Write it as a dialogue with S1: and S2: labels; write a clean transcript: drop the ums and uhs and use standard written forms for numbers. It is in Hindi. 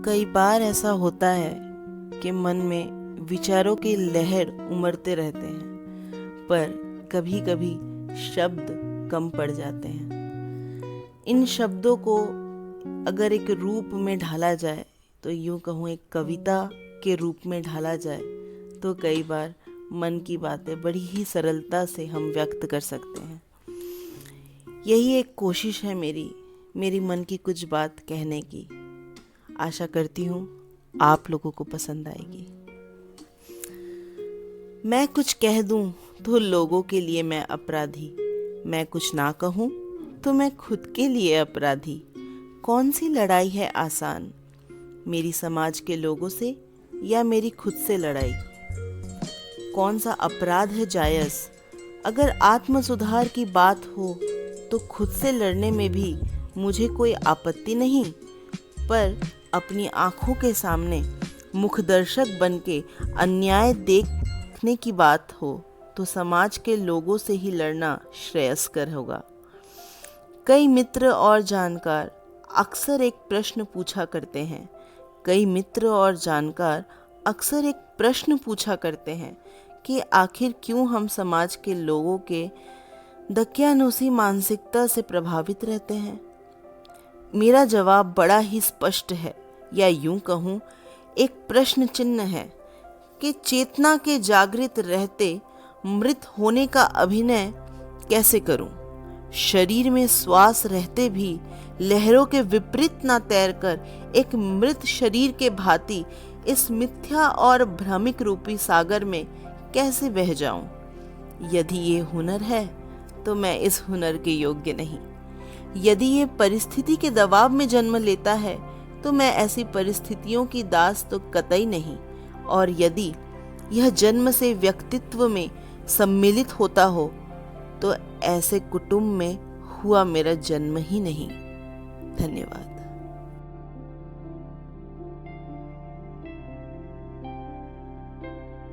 S1: कई बार ऐसा होता है कि मन में विचारों की लहर उमड़ते रहते हैं, पर कभी कभी शब्द कम पड़ जाते हैं। इन शब्दों को अगर एक रूप में ढाला जाए, तो यूँ कहूँ एक कविता के रूप में ढाला जाए, तो कई बार मन की बातें बड़ी ही सरलता से हम व्यक्त कर सकते हैं। यही एक कोशिश है मेरी मन की कुछ बात कहने की। आशा करती हूँ आप लोगों को पसंद आएगी। मैं कुछ कह दूँ तो लोगों के लिए मैं अपराधी, मैं कुछ ना कहूँ तो मैं खुद के लिए अपराधी। कौन सी लड़ाई है आसान, मेरी समाज के लोगों से या मेरी खुद से लड़ाई? कौन सा अपराध है जायज़? अगर आत्म सुधार की बात हो तो खुद से लड़ने में भी मुझे कोई आपत्ति नहीं, पर अपनी आँखों के सामने मुखदर्शक बन के अन्याय देखने की बात हो तो समाज के लोगों से ही लड़ना श्रेयस्कर होगा। कई मित्र और जानकार अक्सर एक प्रश्न पूछा करते हैं कि आखिर क्यों हम समाज के लोगों के दकियानूसी मानसिकता से प्रभावित रहते हैं। मेरा जवाब बड़ा ही स्पष्ट है, या यूं कहूँ एक प्रश्न चिन्ह है कि चेतना के जागृत रहते मृत होने का अभिनय कैसे करूं? शरीर में श्वास रहते भी लहरों के विपरीत ना तैरकर एक मृत शरीर के भांति इस मिथ्या और भ्रमिक रूपी सागर में कैसे बह जाऊं? यदि ये हुनर है तो मैं इस हुनर के योग्य नहीं। यदि ये परिस्थिति के दबाव में जन्म लेता है तो मैं ऐसी परिस्थितियों की दास तो कतई नहीं। और यदि यह जन्म से व्यक्तित्व में सम्मिलित होता हो तो ऐसे कुटुंब में हुआ मेरा जन्म ही नहीं। धन्यवाद।